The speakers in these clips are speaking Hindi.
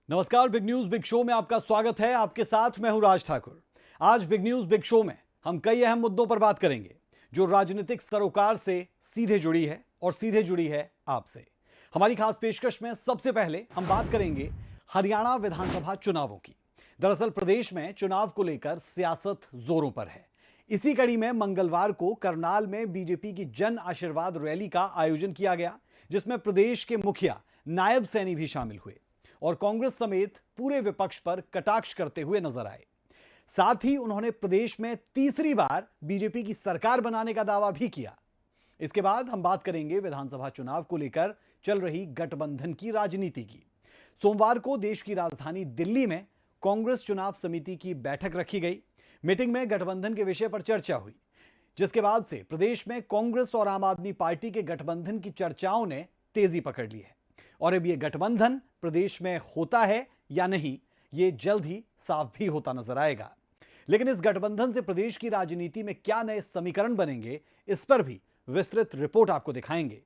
नमस्कार, बिग न्यूज बिग शो में आपका स्वागत है। आपके साथ मैं हूं राज ठाकुर। आज बिग न्यूज बिग शो में हम कई अहम मुद्दों पर बात करेंगे जो राजनीतिक सरोकार से सीधे जुड़ी है और सीधे जुड़ी है आपसे। हमारी खास पेशकश में सबसे पहले हम बात करेंगे हरियाणा विधानसभा चुनावों की। दरअसल प्रदेश में चुनाव को लेकर सियासत जोरों पर है। इसी कड़ी में मंगलवार को करनाल में बीजेपी की जन आशीर्वाद रैली का आयोजन किया गया, जिसमें प्रदेश के मुखिया नायब सैनी भी शामिल हुए और कांग्रेस समेत पूरे विपक्ष पर कटाक्ष करते हुए नजर आए। साथ ही उन्होंने प्रदेश में तीसरी बार बीजेपी की सरकार बनाने का दावा भी किया। इसके बाद हम बात करेंगे विधानसभा चुनाव को लेकर चल रही गठबंधन की राजनीति की। सोमवार को देश की राजधानी दिल्ली में कांग्रेस चुनाव समिति की बैठक रखी गई। मीटिंग में गठबंधन के विषय पर चर्चा हुई, जिसके बाद से प्रदेश में कांग्रेस और आम आदमी पार्टी के गठबंधन की चर्चाओं ने तेजी पकड़ ली है। और अब यह गठबंधन प्रदेश में होता है या नहीं, यह जल्द ही साफ भी होता नजर आएगा। लेकिन इस गठबंधन से प्रदेश की राजनीति में क्या नए समीकरण बनेंगे, इस पर भी विस्तृत रिपोर्ट आपको दिखाएंगे।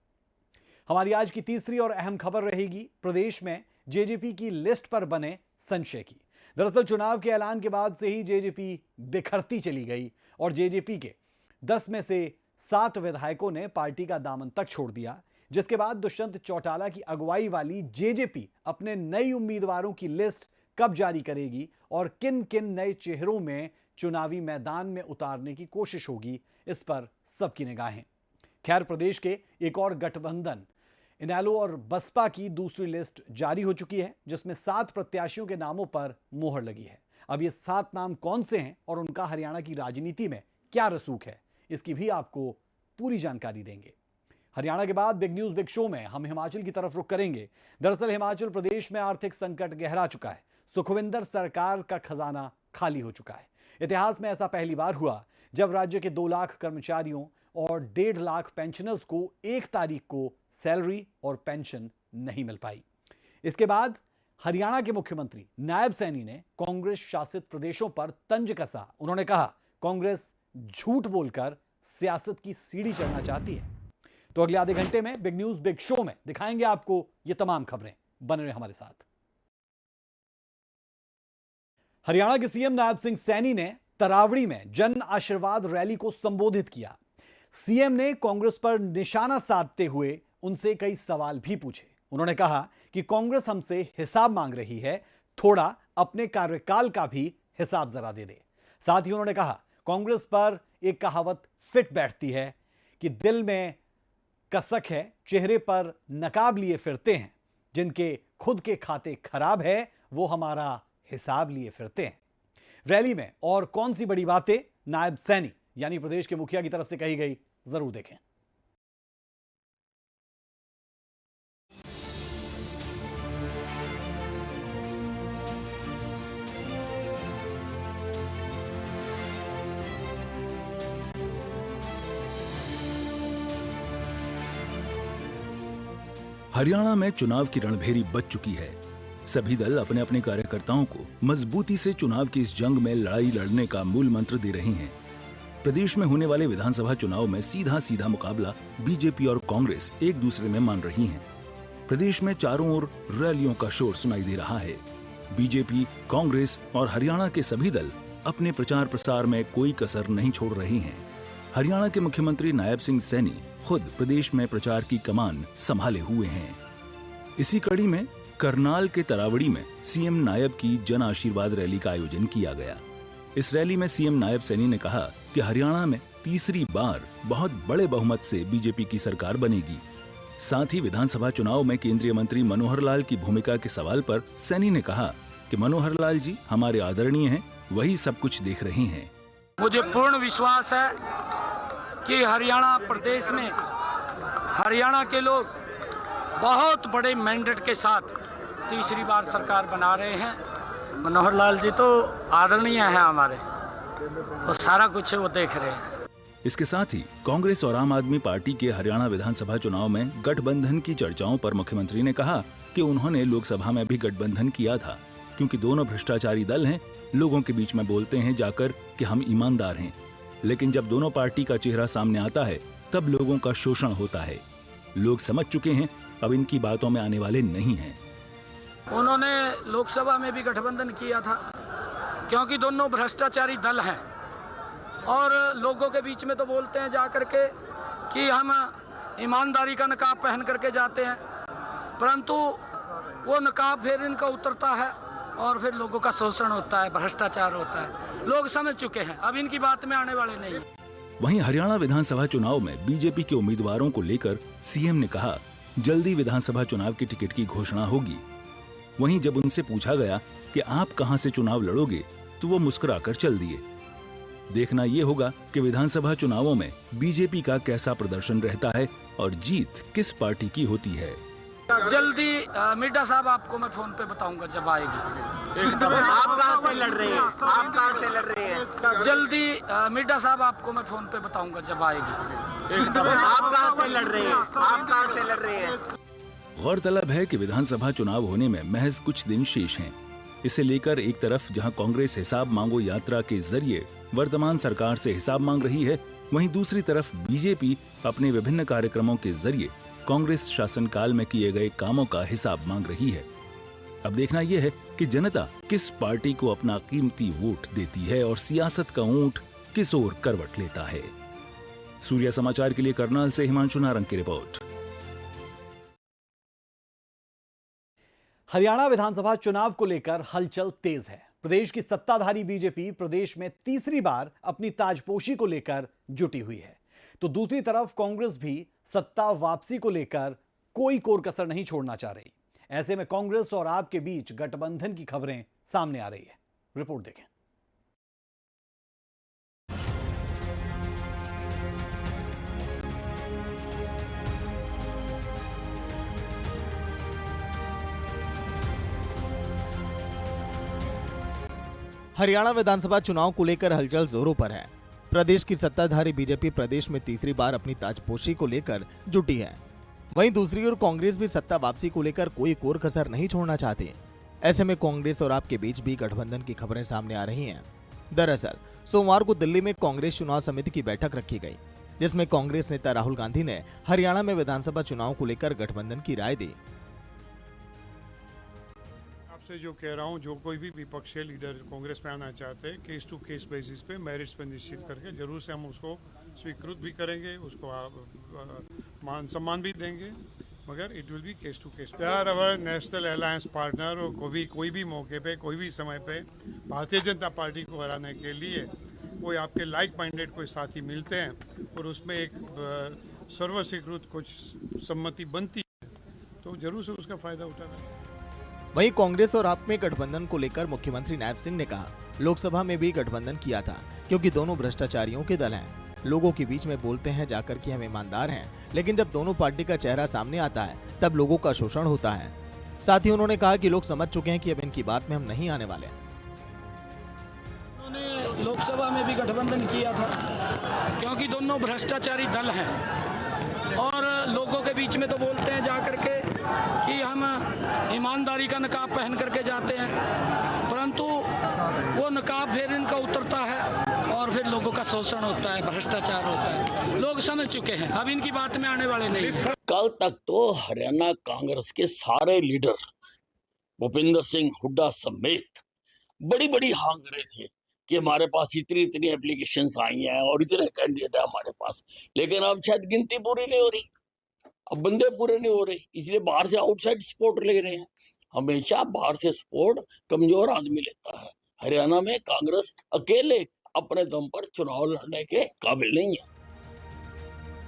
हमारी आज की तीसरी और अहम खबर रहेगी प्रदेश में जेजेपी की लिस्ट पर बने संशय की। दरअसल चुनाव के ऐलान के बाद से ही जेजेपी बिखरती चली गई और जेजेपी के 10 में से 7 विधायकों ने पार्टी का दामन तक छोड़ दिया, जिसके बाद दुष्यंत चौटाला की अगुवाई वाली जेजेपी अपने नए उम्मीदवारों की लिस्ट कब जारी करेगी और किन किन नए चेहरों में चुनावी मैदान में उतारने की कोशिश होगी, इस पर सबकी निगाहें। खैर, प्रदेश के एक और गठबंधन इनेलो और बसपा की दूसरी लिस्ट जारी हो चुकी है, जिसमें 7 प्रत्याशियों के नामों पर मोहर लगी है। अब ये 7 नाम कौन से हैं और उनका हरियाणा की राजनीति में क्या रसूख है, इसकी भी आपको पूरी जानकारी देंगे। हरियाणा के बाद बिग न्यूज बिग शो में हम हिमाचल की तरफ रुख करेंगे। दरअसल हिमाचल प्रदेश में आर्थिक संकट गहरा चुका है। सुखविंदर सरकार का खजाना खाली हो चुका है। इतिहास में ऐसा पहली बार हुआ जब राज्य के 2 लाख कर्मचारियों और 1.5 लाख पेंशनर्स को 1 तारीख को सैलरी और पेंशन नहीं मिल पाई। इसके बाद हरियाणा के मुख्यमंत्री नायब सैनी ने कांग्रेस शासित प्रदेशों पर तंज कसा। उन्होंने कहा, कांग्रेस झूठ बोलकर सियासत की सीढ़ी चढ़ना चाहती है। तो अगले आधे घंटे में बिग न्यूज बिग शो में दिखाएंगे आपको ये तमाम खबरें। बने रहे हमारे साथ। हरियाणा के सीएम नायब सिंह सैनी ने तरावड़ी में जन आशीर्वाद रैली को संबोधित किया। सीएम ने कांग्रेस पर निशाना साधते हुए उनसे कई सवाल भी पूछे। उन्होंने कहा कि कांग्रेस हमसे हिसाब मांग रही है, थोड़ा अपने कार्यकाल का भी हिसाब जरा दे दे। साथ ही उन्होंने कहा, कांग्रेस पर एक कहावत फिट बैठती है कि दिल में कसक है, चेहरे पर नकाब लिए फिरते हैं, जिनके खुद के खाते खराब है वो हमारा हिसाब लिए फिरते हैं। रैली में और कौन सी बड़ी बातें नायब सैनी यानी प्रदेश के मुखिया की तरफ से कही गई, जरूर देखें। हरियाणा में चुनाव की रणभेरी बज चुकी है। सभी दल अपने अपने कार्यकर्ताओं को मजबूती से चुनाव की इस जंग में लड़ाई लड़ने का मूल मंत्र दे रही हैं। प्रदेश में होने वाले विधानसभा चुनाव में सीधा सीधा मुकाबला बीजेपी और कांग्रेस एक दूसरे में मान रही हैं। प्रदेश में चारों ओर रैलियों का शोर सुनाई दे रहा है। बीजेपी, कांग्रेस और हरियाणा के सभी दल अपने प्रचार प्रसार में कोई कसर नहीं छोड़ रही हैं। हरियाणा के मुख्यमंत्री नायब सिंह सैनी खुद प्रदेश में प्रचार की कमान संभाले हुए हैं। इसी कड़ी में करनाल के तरावड़ी में सीएम नायब की जन आशीर्वाद रैली का आयोजन किया गया। इस रैली में सीएम नायब सैनी ने कहा कि हरियाणा में तीसरी बार बहुत बड़े बहुमत से बीजेपी की सरकार बनेगी। साथ ही विधानसभा चुनाव में केंद्रीय मंत्री मनोहर लाल की भूमिका के सवाल पर सैनी ने कहा कि मनोहर लाल जी हमारे आदरणीय हैं, वही सब कुछ देख रहे हैं। मुझे पूर्ण विश्वास है कि हरियाणा प्रदेश में हरियाणा के लोग बहुत बड़े मैंडेट के साथ तीसरी बार सरकार बना रहे हैं। मनोहर लाल जी तो आदरणीय हैं हमारे, वो सारा कुछ वो देख रहे हैं। इसके साथ ही कांग्रेस और आम आदमी पार्टी के हरियाणा विधानसभा चुनाव में गठबंधन की चर्चाओं पर मुख्यमंत्री ने कहा कि उन्होंने लोकसभा में भी गठबंधन किया था, क्योंकि दोनों भ्रष्टाचारी दल हैं। लोगों के बीच में बोलते हैं जाकर कि हम ईमानदार हैं, लेकिन जब दोनों पार्टी का चेहरा सामने आता है तब लोगों का शोषण होता है। लोग समझ चुके हैं, अब इनकी बातों में आने वाले नहीं हैं। उन्होंने लोकसभा में भी गठबंधन किया था, क्योंकि दोनों भ्रष्टाचारी दल हैं और लोगों के बीच में तो बोलते हैं जा करके कि हम ईमानदारी का नकाब पहन करके जाते हैं, परंतु वो नकाब फिर इनका उतरता है और फिर लोगों का शोषण होता है, भ्रष्टाचार होता है। लोग समझ चुके हैं, अब इनकी बात में आने वाले नहीं। वहीं हरियाणा विधानसभा चुनाव में बीजेपी के उम्मीदवारों को लेकर सीएम ने कहा जल्दी विधानसभा चुनाव की टिकट की घोषणा होगी। वहीं जब उनसे पूछा गया कि आप कहां से चुनाव लड़ोगे तो वो मुस्कुराकर चल दिए। देखना ये होगा कि विधानसभा चुनावों में बीजेपी का कैसा प्रदर्शन रहता है और जीत किस पार्टी की होती है। जल्दी मिर्जा साहब आपको मैं फोन पे बताऊंगा जब आएगी। आप कहाँ से लड़ रहे हैं? आप कहाँ से लड़ रहे हैं? जल्दी मिर्जा साहब आपको मैं फोन पे बताऊंगा जब आएगी। आप कहाँ से लड़ रहे हैं? आप कहाँ से लड़ रहे हैं? गौरतलब है कि विधानसभा चुनाव होने में महज कुछ दिन शेष हैं। इसे लेकर एक तरफ जहां कांग्रेस हिसाब मांगो यात्रा के जरिए वर्तमान सरकार से हिसाब मांग रही है, वहीं दूसरी तरफ बीजेपी अपने विभिन्न कार्यक्रमों के जरिए कांग्रेस शासनकाल में किए गए कामों का हिसाब मांग रही है। अब देखना यह है कि जनता किस पार्टी को अपना कीमती वोट देती है और सियासत का ऊंट किस ओर करवट लेता है। सूर्य समाचार के लिए करनाल से हिमांशु नारंग की रिपोर्ट। हरियाणा विधानसभा चुनाव को लेकर हलचल तेज है। प्रदेश की सत्ताधारी बीजेपी प्रदेश में तीसरी बार अपनी ताजपोशी को लेकर जुटी हुई है, तो दूसरी तरफ कांग्रेस भी सत्ता वापसी को लेकर कोई कोर कसर नहीं छोड़ना चाह रही। ऐसे में कांग्रेस और आप के बीच गठबंधन की खबरें सामने आ रही है। रिपोर्ट देखें। हरियाणा विधानसभा चुनाव को लेकर हलचल जोरों पर है। प्रदेश की सत्ताधारी बीजेपी प्रदेश में तीसरी बार अपनी ताजपोशी को लेकर जुटी है। वहीं दूसरी ओर कांग्रेस भी सत्ता वापसी को लेकर कोई कोर कसर नहीं छोड़ना चाहती। ऐसे में कांग्रेस और आपके बीच भी गठबंधन की खबरें सामने आ रही हैं। दरअसल सोमवार को दिल्ली में कांग्रेस चुनाव समिति की बैठक रखी गई, जिसमें कांग्रेस नेता राहुल गांधी ने हरियाणा में विधानसभा चुनाव को लेकर गठबंधन की राय दी। आपसे जो कह रहा हूँ, जो कोई भी विपक्षी लीडर कांग्रेस में आना चाहते हैं, केस टू केस बेसिस पे, मेरिट्स पे निश्चित करके जरूर से हम उसको स्वीकृत भी करेंगे, उसको मान सम्मान भी देंगे, मगर it will be case to case. They are our national alliance partner और कोई भी मौके पे, कोई भी समय पे भारतीय जनता पार्टी को हराने के लिए कोई आपके लाइक माइंडेड कोई साथी मिलते हैं और उसमें एक सर्वस्वीकृत कुछ सम्मति बनती है, तो जरूर से उसका फायदा उठाना है। वहीं कांग्रेस और आप में गठबंधन को लेकर मुख्यमंत्री नायब सिंह ने कहा, लोकसभा में भी गठबंधन किया था क्योंकि दोनों भ्रष्टाचारियों के दल हैं। लोगों के बीच में बोलते हैं जाकर कि हम ईमानदार हैं, लेकिन जब दोनों पार्टी का चेहरा सामने आता है तब लोगों का शोषण होता है। साथ ही उन्होंने कहा कि लोग समझ चुके हैं कि अब इनकी बात में हम नहीं आने वाले। उन्होंने लोकसभा में भी गठबंधन किया था, क्योंकि दोनों भ्रष्टाचारी दल हैं और लोगों के बीच में तो बोलते हैं जा करके कि हम ईमानदारी का नकाब पहन करके जाते हैं, परंतु वो नकाब फिर इनका उतरता है और फिर लोगों का शोषण होता है, भ्रष्टाचार होता है। लोग समझ चुके हैं, अब इनकी बात में आने वाले नहीं हैं। कल तक तो हरियाणा कांग्रेस के सारे लीडर भूपिंदर सिंह हुड्डा समेत बड़ी बड़ी हांग रहे थे कि हमारे पास इतनी इतनी एप्लीकेशंस आई हैं और इतने कैंडिडेट है हमारे पास, लेकिन अब शायद गिनती पूरी नहीं हो रही, अब बंदे पूरे नहीं हो रहे, इसलिए बाहर से आउटसाइड सपोर्ट ले रहे हैं। हमेशा बाहर से सपोर्ट कमजोर आदमी लेता है। हरियाणा में कांग्रेस अकेले अपने दम पर चुनाव लड़ने के काबिल नहीं है।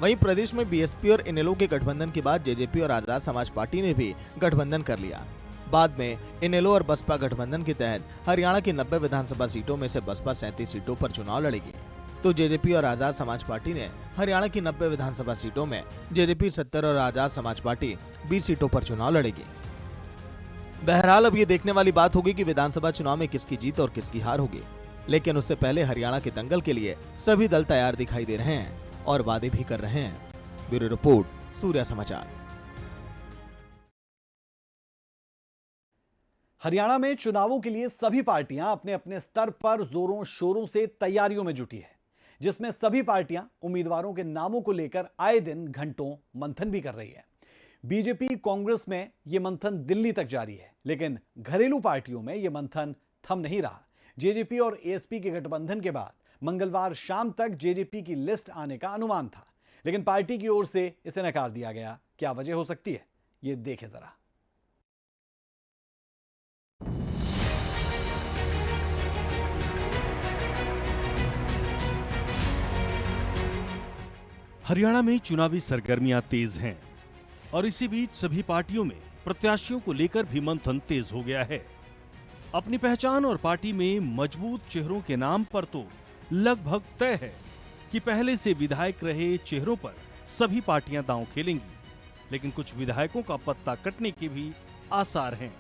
वहीं प्रदेश में बीएसपी और इनेलो के गठबंधन के बाद जेजेपी और आजाद समाज पार्टी ने भी गठबंधन कर लिया। बाद में इनेलो और बसपा गठबंधन के तहत हरियाणा की 90 विधानसभा सीटों में से बसपा 37 सीटों पर चुनाव लड़ेगी, तो जेजेपी और आजाद समाज पार्टी ने हरियाणा की 90 विधानसभा सीटों में जेजेपी 70 और आजाद समाज पार्टी 20 सीटों पर चुनाव लड़ेगी। बहरहाल अब ये देखने वाली बात होगी कि विधानसभा चुनाव में किसकी जीत और किसकी हार होगी, लेकिन उससे पहले हरियाणा के दंगल के लिए सभी दल तैयार दिखाई दे रहे हैं और वादे भी कर रहे हैं। ब्यूरो रिपोर्ट, सूर्य समाचार। हरियाणा में चुनावों के लिए सभी पार्टियां अपने अपने स्तर पर जोरों शोरों से तैयारियों में जुटी है, जिसमें सभी पार्टियां उम्मीदवारों के नामों को लेकर आए दिन घंटों मंथन भी कर रही है। बीजेपी कांग्रेस में यह मंथन दिल्ली तक जारी है, लेकिन घरेलू पार्टियों में यह मंथन थम नहीं रहा। जेजेपी और एएसपी के गठबंधन के बाद मंगलवार शाम तक जेजेपी की लिस्ट आने का अनुमान था, लेकिन पार्टी की ओर से इसे नकार दिया गया। क्या वजह हो सकती है, ये देखें जरा। हरियाणा में चुनावी सरगर्मियां तेज हैं और इसी बीच सभी पार्टियों में प्रत्याशियों को लेकर भी मंथन तेज हो गया है। अपनी पहचान और पार्टी में मजबूत चेहरों के नाम पर तो लगभग तय है कि पहले से विधायक रहे चेहरों पर सभी पार्टियां दांव खेलेंगी, लेकिन कुछ विधायकों का पत्ता कटने के भी आसार हैं।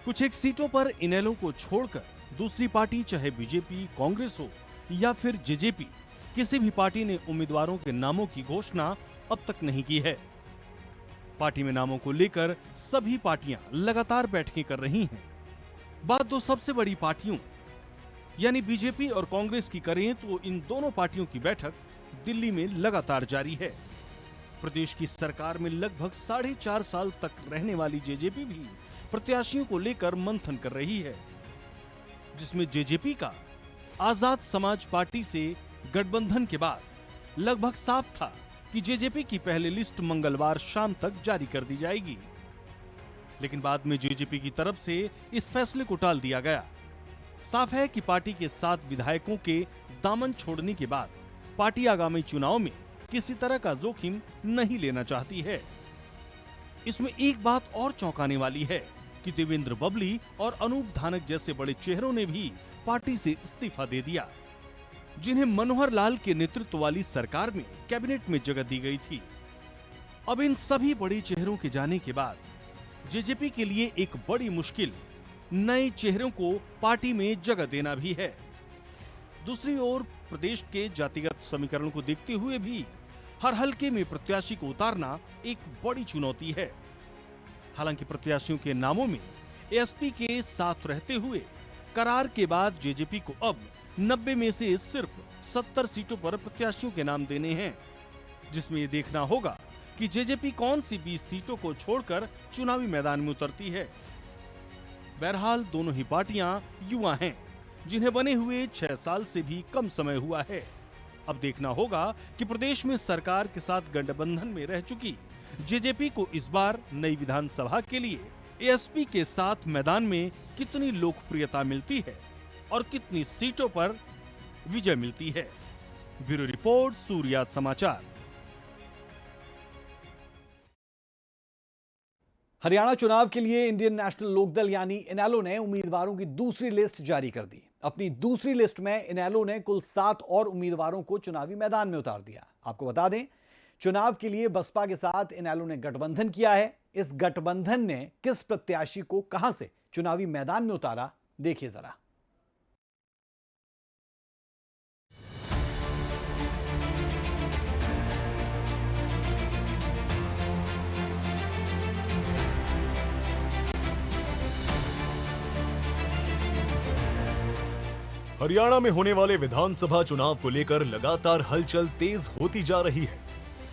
कुछ एक सीटों पर इनेलो को छोड़कर दूसरी पार्टी चाहे बीजेपी, कांग्रेस हो या फिर जेजेपी, किसी भी पार्टी ने उम्मीदवारों के नामों की घोषणा अब तक नहीं की है। पार्टी में नामों को लेकर सभी पार्टियां लगातार बैठकें कर रही हैं। बात दो सबसे बड़ी पार्टियों यानी बीजेपी और कांग्रेस की करें तो इन दोनों पार्टियों की बैठक दिल्ली में लगातार जारी है। प्रदेश की सरकार में लगभग 4.5 साल तक रहने वाली जेजेपी भी प्रत्याशियों को लेकर मंथन कर रही है, जिसमें जेजेपी का आजाद समाज पार्टी से गठबंधन के बाद लगभग साफ था कि जेजेपी की पहली लिस्ट मंगलवार शाम तक जारी कर दी जाएगी, लेकिन बाद में जेजेपी की तरफ से इस फैसले को टाल दिया गया। साफ है कि पार्टी के 7 विधायकों के दामन छोड़ने के बाद पार्टी आगामी चुनाव में किसी तरह का जोखिम नहीं लेना चाहती है। इसमें एक बात और चौंकाने वाली है कि देवेंद्र बबली और अनूप धानक जैसे बड़े चेहरों ने भी पार्टी से इस्तीफा दे दिया, जिन्हें मनोहर लाल के नेतृत्व वाली सरकार में कैबिनेट में जगह दी गई थी। अब इन सभी बड़े चेहरों के जाने के बाद जेजेपी के लिए एक बड़ी मुश्किल नए चेहरों को पार्टी में जगह देना भी है। दूसरी ओर प्रदेश के जातिगत समीकरण को देखते हुए भी हर हलके में प्रत्याशी को उतारना एक बड़ी चुनौती है। हालांकि प्रत्याशियों के नामों में एएसपी के साथ रहते हुए करार के बाद जेजेपी को अब 90 में से सिर्फ 70 सीटों पर प्रत्याशियों के नाम देने हैं, जिसमें ये देखना होगा कि जेजेपी कौन सी 20 सीटों को छोड़कर चुनावी मैदान में उतरती है। बहरहाल दोनों ही पार्टियां युवा हैं, जिन्हें बने हुए 6 साल से भी कम समय हुआ है। अब देखना होगा कि प्रदेश में सरकार के साथ गठबंधन में रह चुकी जेजेपी को इस बार नई विधानसभा के लिए एएसपी के साथ मैदान में कितनी लोकप्रियता मिलती है और कितनी सीटों पर विजय मिलती है। ब्यूरो रिपोर्ट, सूर्या समाचार। हरियाणा चुनाव के लिए इंडियन नेशनल लोकदल यानी इनेलो ने उम्मीदवारों की दूसरी लिस्ट जारी कर दी। अपनी दूसरी लिस्ट में इनेलो ने कुल 7 और उम्मीदवारों को चुनावी मैदान में उतार दिया। आपको बता दें, चुनाव के लिए बसपा के साथ इनेलो ने गठबंधन किया है। इस गठबंधन ने किस प्रत्याशी को कहां से चुनावी मैदान में उतारा, देखिए जरा। हरियाणा में होने वाले विधानसभा चुनाव को लेकर लगातार हलचल तेज होती जा रही है।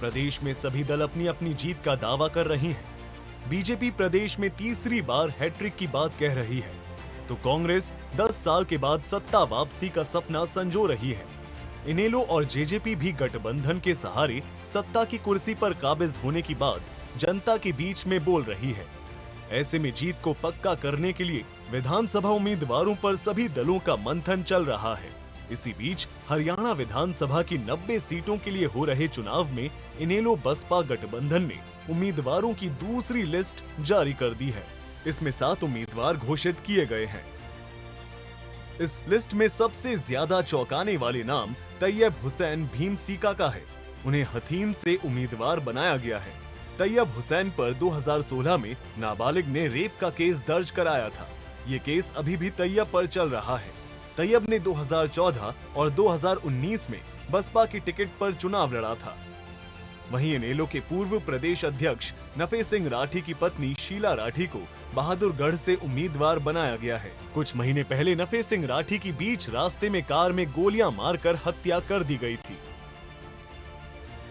प्रदेश में सभी दल अपनी अपनी जीत का दावा कर रही हैं। बीजेपी प्रदेश में तीसरी बार हैट्रिक की बात कह रही है, तो कांग्रेस 10 साल के बाद सत्ता वापसी का सपना संजो रही है। इनेलो और जेजेपी भी गठबंधन के सहारे सत्ता की कुर्सी पर काबिज होने की बात जनता के बीच में बोल रही है। ऐसे में जीत को पक्का करने के लिए विधानसभा उम्मीदवारों पर सभी दलों का मंथन चल रहा है। इसी बीच हरियाणा विधानसभा की 90 सीटों के लिए हो रहे चुनाव में इनेलो बसपा गठबंधन ने उम्मीदवारों की दूसरी लिस्ट जारी कर दी है। इसमें 7 उम्मीदवार घोषित किए गए हैं। इस लिस्ट में सबसे ज्यादा चौंकाने वाले नाम तैयब हुसैन भीमसीका का है। उन्हें हथीन से उम्मीदवार बनाया गया है। तैयब हुसैन पर 2016 में नाबालिग ने रेप का केस दर्ज कराया था। ये केस अभी भी तैयब पर चल रहा है। तैयब ने 2014 और 2019 में बसपा की टिकट पर चुनाव लड़ा था। वहीं इनेलो के पूर्व प्रदेश अध्यक्ष नफे सिंह राठी की पत्नी शीला राठी को बहादुरगढ़ से उम्मीदवार बनाया गया है। कुछ महीने पहले नफे सिंह राठी की बीच रास्ते में कार में गोलियां मारकर हत्या कर दी गई थी।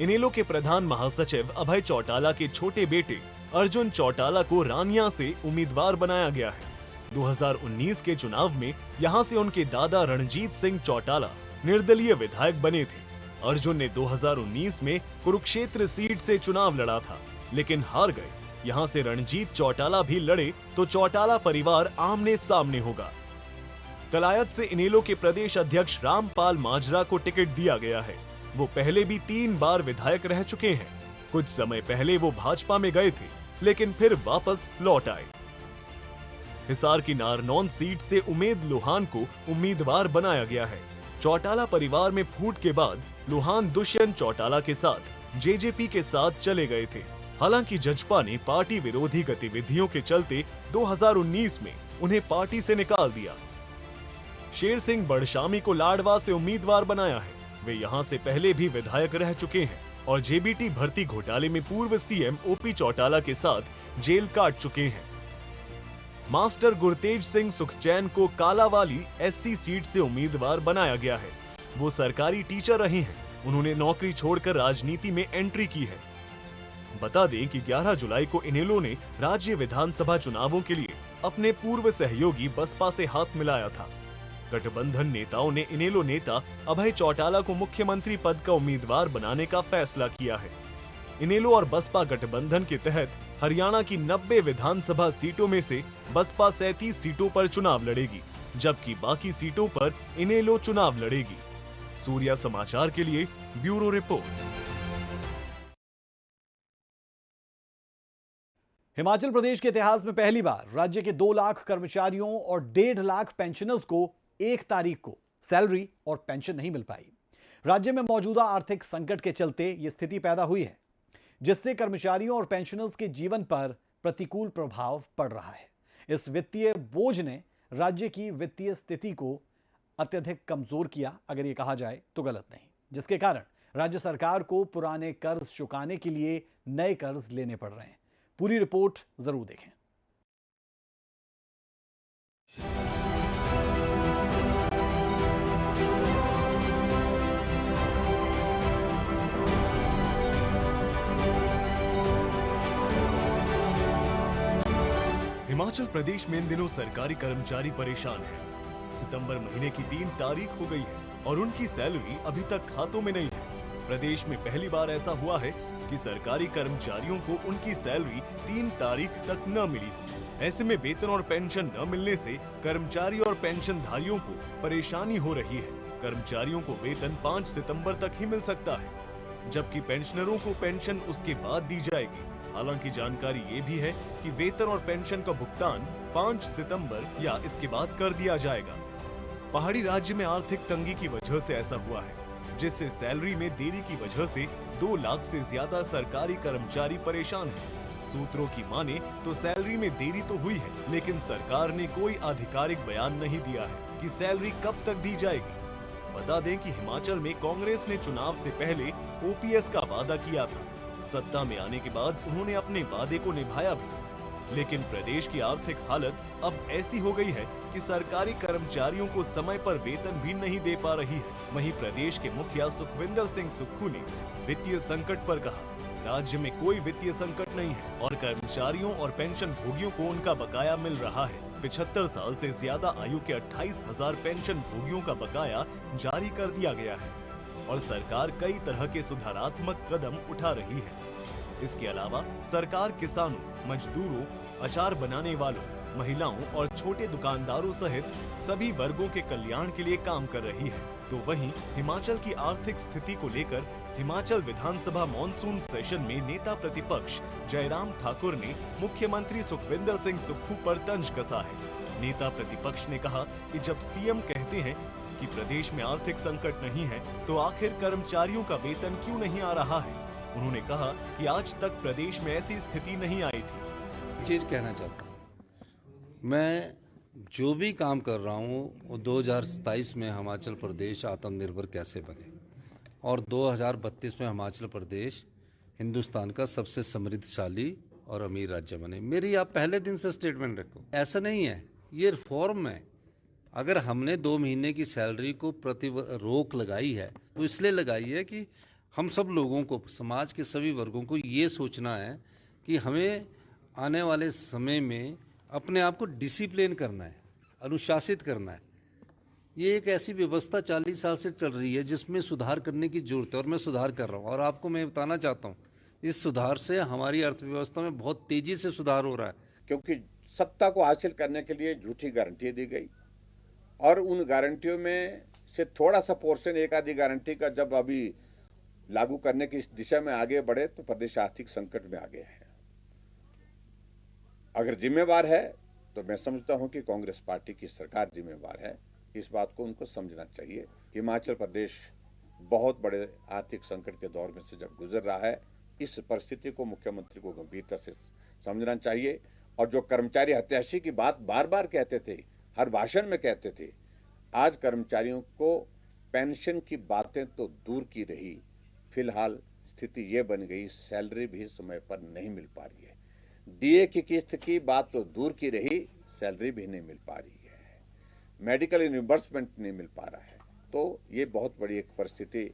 इनेलो के प्रधान महासचिव अभय चौटाला के छोटे बेटे अर्जुन चौटाला को रानिया से उम्मीदवार बनाया गया है। 2019 के चुनाव में यहां से उनके दादा रणजीत सिंह चौटाला निर्दलीय विधायक बने थे। अर्जुन ने 2019 में कुरुक्षेत्र सीट से चुनाव लड़ा था, लेकिन हार गए। यहां से रणजीत चौटाला भी लड़े तो चौटाला परिवार आमने सामने होगा। कलायत से इनेलो के प्रदेश अध्यक्ष रामपाल माजरा को टिकट दिया गया है। वो पहले भी 3 बार विधायक रह चुके हैं। कुछ समय पहले वो भाजपा में गए थे, लेकिन फिर वापस लौट आए। हिसार की नारनौंद सीट से उमेद लोहान को उम्मीदवार बनाया गया है। चौटाला परिवार में फूट के बाद लोहान दुष्यंत चौटाला के साथ जेजेपी के साथ चले गए थे। हालांकि जजपा ने पार्टी विरोधी गतिविधियों के चलते 2019 में उन्हें पार्टी से निकाल दिया। शेर सिंह बड़शामी को लाडवा से उम्मीदवार बनाया है। वे यहां से पहले भी विधायक रह चुके हैं और जेबीटी भर्ती घोटाले में पूर्व सीएम ओपी चौटाला के साथ जेल काट चुके हैं। मास्टर गुरतेज सिंह सुखचैन को कालावाली एससी सीट से उम्मीदवार बनाया गया है। वो सरकारी टीचर रहे हैं। उन्होंने नौकरी छोड़कर राजनीति में एंट्री की है। बता दें कि 11 जुलाई को इनेलो ने राज्य विधानसभा चुनावों के लिए अपने पूर्व सहयोगी बसपा से हाथ मिलाया था। गठबंधन नेताओं ने इनेलो नेता अभय चौटाला को मुख्यमंत्री पद का उम्मीदवार बनाने का फैसला किया है। इनेलो और बसपा गठबंधन के तहत हरियाणा की 90 विधानसभा सीटों में से बसपा 37 सीटों पर चुनाव लड़ेगी, जबकि बाकी सीटों पर इनेलो चुनाव लड़ेगी। सूर्या समाचार के लिए ब्यूरो रिपोर्ट। हिमाचल प्रदेश के इतिहास में पहली बार राज्य के 2 लाख कर्मचारियों और 1.5 लाख पेंशनर्स को 1 तारीख को सैलरी और पेंशन नहीं मिल पाई। राज्य में मौजूदा आर्थिक संकट के चलते यह स्थिति पैदा हुई है, जिससे कर्मचारियों और पेंशनर्स के जीवन पर प्रतिकूल प्रभाव पड़ रहा है। इस वित्तीय बोझ ने राज्य की वित्तीय स्थिति को अत्यधिक कमजोर किया, अगर ये कहा जाए तो गलत नहीं, जिसके कारण राज्य सरकार को पुराने कर्ज चुकाने के लिए नए कर्ज लेने पड़ रहे हैं। पूरी रिपोर्ट जरूर देखें। हिमाचल प्रदेश में इन दिनों सरकारी कर्मचारी परेशान हैं। सितंबर महीने की 3 तारीख हो गई है और उनकी सैलरी अभी तक खातों में नहीं है। प्रदेश में पहली बार ऐसा हुआ है कि सरकारी कर्मचारियों को उनकी सैलरी 3 तारीख तक न मिली। ऐसे में वेतन और पेंशन न मिलने से कर्मचारी और पेंशनधारियों को परेशानी हो रही है। कर्मचारियों को वेतन 5 सितंबर तक ही मिल सकता है, जबकि पेंशनरों को पेंशन उसके बाद दी जाएगी। हालांकि जानकारी ये भी है कि वेतन और पेंशन का भुगतान 5 सितंबर या इसके बाद कर दिया जाएगा। पहाड़ी राज्य में आर्थिक तंगी की वजह से ऐसा हुआ है, जिससे सैलरी में देरी की वजह से 2 लाख से ज्यादा सरकारी कर्मचारी परेशान हैं। सूत्रों की माने तो सैलरी में देरी तो हुई है, लेकिन सरकार ने कोई आधिकारिक बयान नहीं दिया है कि सैलरी कब तक दी जाएगी। बता दें कि हिमाचल में कांग्रेस ने चुनाव से पहले ओपीएस का वादा किया था। सत्ता में आने के बाद उन्होंने अपने वादे को निभाया भी, लेकिन प्रदेश की आर्थिक हालत अब ऐसी हो गई है कि सरकारी कर्मचारियों को समय पर वेतन भी नहीं दे पा रही है। वहीं प्रदेश के मुखिया सुखविंदर सिंह सुक्खू ने वित्तीय संकट पर कहा, राज्य में कोई वित्तीय संकट नहीं है और कर्मचारियों और पेंशन भोगियों को उनका बकाया मिल रहा है। 75 साल से ज्यादा आयु के 28,000 पेंशन भोगियों का बकाया जारी कर दिया गया है और सरकार कई तरह के सुधारात्मक कदम उठा रही है। इसके अलावा सरकार किसानों, मजदूरों, अचार बनाने वालों, महिलाओं और छोटे दुकानदारों सहित सभी वर्गों के कल्याण के लिए काम कर रही है। तो वहीं हिमाचल की आर्थिक स्थिति को लेकर हिमाचल विधानसभा मॉनसून सेशन में नेता प्रतिपक्ष जयराम ठाकुर ने मुख्यमंत्री सुखविंदर सिंह सुक्खू पर तंज कसा है। नेता प्रतिपक्ष ने कहा कि जब सीएम कहते हैं कि प्रदेश में आर्थिक संकट नहीं है, तो आखिर कर्मचारियों का वेतन क्यों नहीं आ रहा है। उन्होंने कहा कि आज तक प्रदेश में ऐसी स्थिति नहीं आई थी। चीज कहना चाहता हूँ, मैं जो भी काम कर रहा हूँ वो 2027 में हिमाचल प्रदेश आत्मनिर्भर कैसे बने और 2032 में हिमाचल प्रदेश हिंदुस्तान का सबसे समृद्धशाली और अमीर राज्य बने। मेरी आप पहले दिन से स्टेटमेंट रखो, ऐसा नहीं है, ये रिफॉर्म है। अगर हमने 2 महीने की सैलरी को रोक लगाई है तो इसलिए लगाई है कि हम सब लोगों को, समाज के सभी वर्गों को ये सोचना है कि हमें आने वाले समय में अपने आप को डिसिप्लिन करना है, अनुशासित करना है। ये एक ऐसी व्यवस्था 40 साल से चल रही है जिसमें सुधार करने की जरूरत है और मैं सुधार कर रहा हूँ। और आपको मैं बताना चाहता हूँ, इस सुधार से हमारी अर्थव्यवस्था में बहुत तेजी से सुधार हो रहा है। क्योंकि सत्ता को हासिल करने के लिए झूठी गारंटी दी गई और उन गारंटियों में से थोड़ा सा पोर्शन, एक आधी गारंटी का जब अभी लागू करने की इस दिशा में आगे बढ़े तो प्रदेश आर्थिक संकट में आ गया है। अगर जिम्मेवार है तो मैं समझता हूं कि कांग्रेस पार्टी की सरकार जिम्मेवार है। इस बात को उनको समझना चाहिए। हिमाचल प्रदेश बहुत बड़े आर्थिक संकट के दौर में से जब गुजर रहा है, इस परिस्थिति को मुख्यमंत्री को गंभीरता से समझना चाहिए। और जो कर्मचारी हत्याशी की बात बार बार कहते थे, हर भाषण में कहते थे, आज कर्मचारियों को पेंशन की बातें तो दूर की रही, फिलहाल स्थिति ये बन गई सैलरी भी समय पर नहीं मिल पा रही है। डीए की किस्त की बात तो दूर की रही, सैलरी भी नहीं मिल पा रही है, मेडिकल रिइंबर्समेंट नहीं मिल पा रहा है। तो ये बहुत बड़ी एक परिस्थिति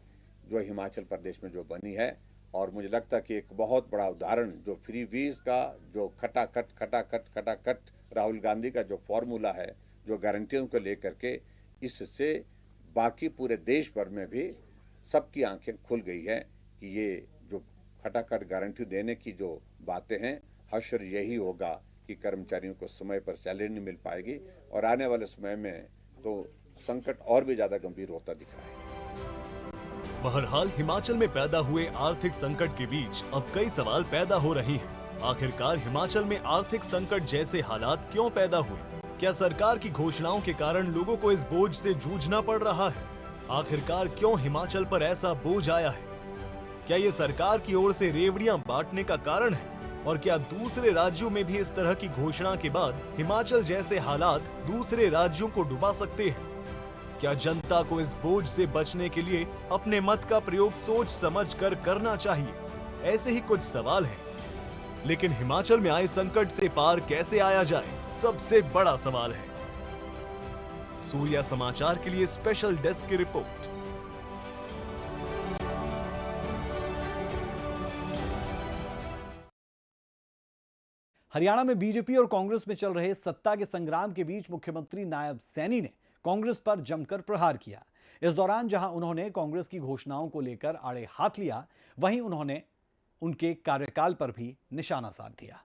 जो हिमाचल प्रदेश में जो बनी है। और मुझे लगता है कि एक बहुत बड़ा उदाहरण जो फ्री वीज का जो खटाखट राहुल गांधी का जो फॉर्मूला है, जो गारंटियों को लेकर के, इससे बाकी पूरे देश भर में भी सबकी आंखें खुल गई है कि ये जो खटाखट गारंटी देने की जो बातें हैं, हश्र यही होगा कि कर्मचारियों को समय पर सैलरी नहीं मिल पाएगी और आने वाले समय में तो संकट और भी ज्यादा गंभीर होता दिख रहा है। बहरहाल हिमाचल में पैदा हुए आर्थिक संकट के बीच अब कई सवाल पैदा हो रहे हैं। आखिरकार हिमाचल में आर्थिक संकट जैसे हालात क्यों पैदा हुए? क्या सरकार की घोषणाओं के कारण लोगों को इस बोझ से जूझना पड़ रहा है? आखिरकार क्यों हिमाचल पर ऐसा बोझ आया है? क्या ये सरकार की ओर से रेवड़ियां बांटने का कारण है? और क्या दूसरे राज्यों में भी इस तरह की घोषणा के बाद हिमाचल जैसे हालात दूसरे राज्यों को डुबा सकते हैं? क्या जनता को इस बोझ से बचने के लिए अपने मत का प्रयोग सोच समझ कर करना चाहिए? ऐसे ही कुछ सवाल हैं। लेकिन हिमाचल में आए संकट से पार कैसे आया जाए, सबसे बड़ा सवाल है। सूर्या समाचार के लिए स्पेशल डेस्क की रिपोर्ट। हरियाणा में बीजेपी और कांग्रेस में चल रहे सत्ता के संग्राम के बीच मुख्यमंत्री नायब सैनी ने कांग्रेस पर जमकर प्रहार किया। इस दौरान जहां उन्होंने कांग्रेस की घोषणाओं को लेकर आड़े हाथ लिया, वहीं उन्होंने उनके कार्यकाल पर भी निशाना साध दिया।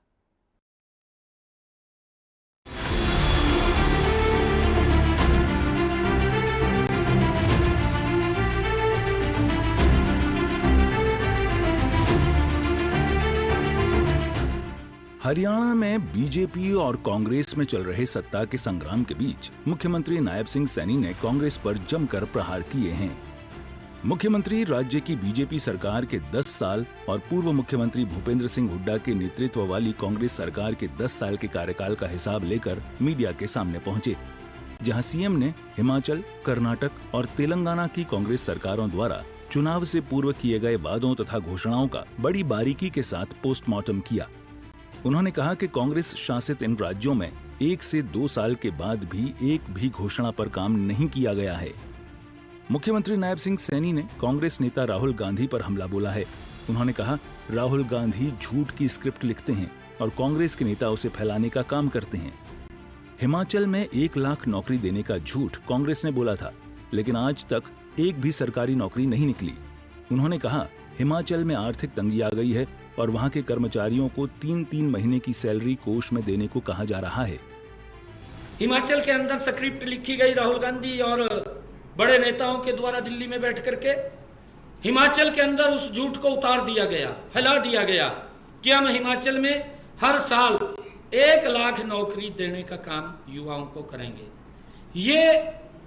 हरियाणा में बीजेपी और कांग्रेस में चल रहे सत्ता के संग्राम के बीच मुख्यमंत्री नायब सिंह सैनी ने कांग्रेस पर जमकर प्रहार किए हैं। मुख्यमंत्री राज्य की बीजेपी सरकार के 10 साल और पूर्व मुख्यमंत्री भूपेंद्र सिंह हुड्डा के नेतृत्व वाली कांग्रेस सरकार के 10 साल के कार्यकाल का हिसाब लेकर मीडिया के सामने पहुंचे, जहां सीएम ने हिमाचल, कर्नाटक और तेलंगाना की कांग्रेस सरकारों द्वारा चुनाव से पूर्व किए गए वादों तथा घोषणाओं का बड़ी बारीकी के साथ पोस्टमार्टम किया। उन्होंने कहा कि कांग्रेस शासित इन राज्यों में 1 से 2 साल के बाद भी एक भी घोषणा पर काम नहीं किया गया है। मुख्यमंत्री नायब सिंह सैनी ने कांग्रेस नेता राहुल गांधी पर हमला बोला है। उन्होंने कहा, राहुल गांधी झूठ की स्क्रिप्ट लिखते हैं और कांग्रेस के नेता उसे फैलाने का काम करते हैं। हिमाचल में 1 लाख नौकरी देने का झूठ कांग्रेस ने बोला था, लेकिन आज तक एक भी सरकारी नौकरी नहीं निकली। उन्होंने कहा, हिमाचल में आर्थिक तंगी आ गई है और वहां के कर्मचारियों को 3-3 महीने की सैलरी कोष में देने को कहा जा रहा है। हिमाचल के अंदर स्क्रिप्ट लिखी गई राहुल गांधी और बड़े नेताओं के द्वारा दिल्ली में बैठ करके हिमाचल के अंदर उस झूठ को उतार दिया गया, फैला दिया गया कि हम हिमाचल में हर साल 1 लाख नौकरी देने का काम युवाओं को करेंगे। ये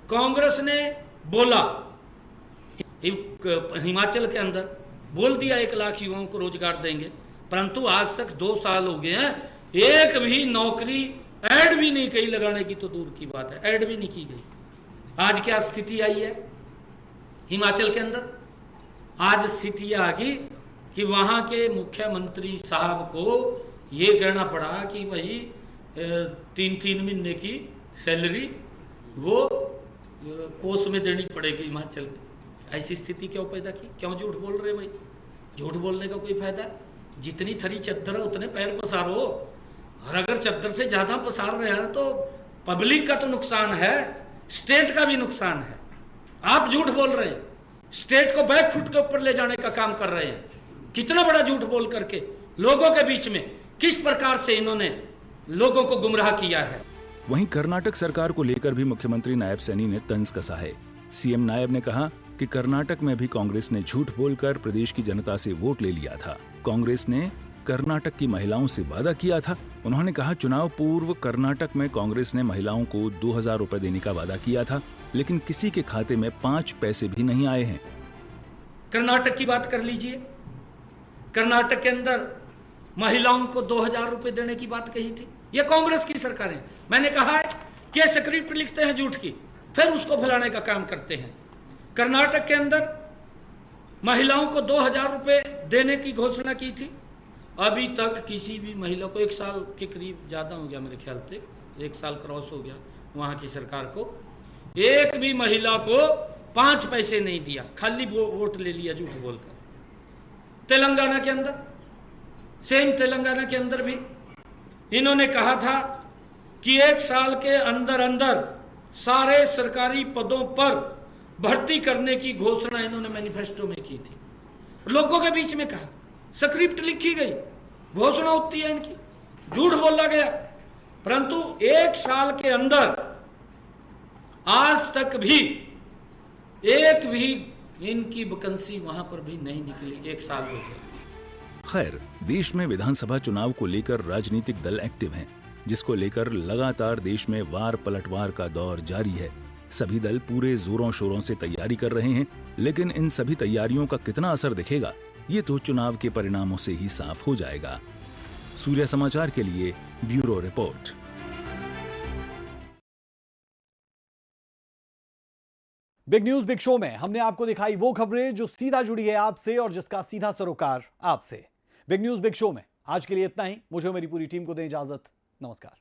कांग्रेस ने बोला, हिमाचल के अंदर बोल दिया 1 लाख युवाओं को रोजगार देंगे, परंतु आज तक 2 साल हो गए हैं, एक भी नौकरी ऐड भी नहीं कहीं लगाने की तो दूर की बात है, ऐड भी नहीं की गई। आज क्या स्थिति आई है हिमाचल के अंदर? आज स्थिति आ गई कि वहां के मुख्यमंत्री साहब को ये कहना पड़ा कि भाई 3-3 महीने की सैलरी वो कोष में देनी पड़ेगी हिमाचल में। ऐसी स्थिति क्यों पैदा की? क्यों झूठ बोल रहे भाई? झूठ बोलने का कोई फायदा? जितनी थरी चद्दर है उतने पैर पसारो। और अगर चद्दर से ज्यादा पसार रहे हैं तो पब्लिक का तो नुकसान है, स्टेट का भी नुकसान है। आप झूठ बोल रहे हैं, स्टेट को बैक फुट के ऊपर ले जाने का काम कर रहे हैं। कितना बड़ा झूठ बोल करके लोगों के बीच में किस प्रकार से इन्होंने लोगों को गुमराह किया है। वहीं कर्नाटक सरकार को लेकर भी मुख्यमंत्री नायब सैनी ने तंज कसा है। सीएम नायब ने कहा कि कर्नाटक में भी कांग्रेस ने झूठ बोलकर प्रदेश की जनता से वोट ले लिया था। कांग्रेस ने कर्नाटक की महिलाओं से वादा किया था। उन्होंने कहा, चुनाव पूर्व कर्नाटक में कांग्रेस ने महिलाओं को 2000 रुपए देने का वादा किया था, लेकिन किसी के खाते में 5 पैसे भी नहीं आए हैं। कर्नाटक की बात कर लीजिए, कर्नाटक के अंदर महिलाओं को 2000 रुपए देने की बात कही थी। ये कांग्रेस की सरकार है। मैंने कहा है कि ये स्क्रिप्ट लिखते हैं झूठ की, फिर उसको फैलाने का काम करते हैं। कर्नाटक के अंदर महिलाओं को 2000 रुपए देने की घोषणा की थी। अभी तक किसी भी महिला को, 1 साल के करीब ज्यादा हो गया मेरे ख्याल से, 1 साल क्रॉस हो गया वहां की सरकार को, एक भी महिला को 5 पैसे नहीं दिया, खाली वोट ले लिया झूठ बोलकर। तेलंगाना के अंदर, सेम तेलंगाना के अंदर भी इन्होंने कहा था कि 1 साल के अंदर अंदर सारे सरकारी पदों पर भर्ती करने की घोषणा इन्होंने मैनिफेस्टो में की थी। लोगों के बीच में कहा, स्क्रिप्ट लिखी गई, घोषणा होती है इनकी, झूठ बोला गया, परंतु 1 साल के अंदर आज तक भी एक भी इनकी वैकेंसी वहां पर भी नहीं निकली। 1 साल हो गया। खैर, देश में विधानसभा चुनाव को लेकर राजनीतिक दल एक्टिव हैं, जिसको लेकर लगातार देश में वार पलटवार का दौर जारी है। सभी दल पूरे जोरों शोरों से तैयारी कर रहे हैं, लेकिन इन सभी तैयारियों का कितना असर दिखेगा, ये तो चुनाव के परिणामों से ही साफ हो जाएगा। सूर्य समाचार के लिए bureau report. Big news big show में हमने आपको दिखाई वो खबरें जो सीधा जुड़ी है आपसे और जिसका सीधा सरोकार आपसे। बिग न्यूज बिग शो में आज के लिए इतना ही। मुझे मेरी पूरी टीम को दें इजाजत। नमस्कार।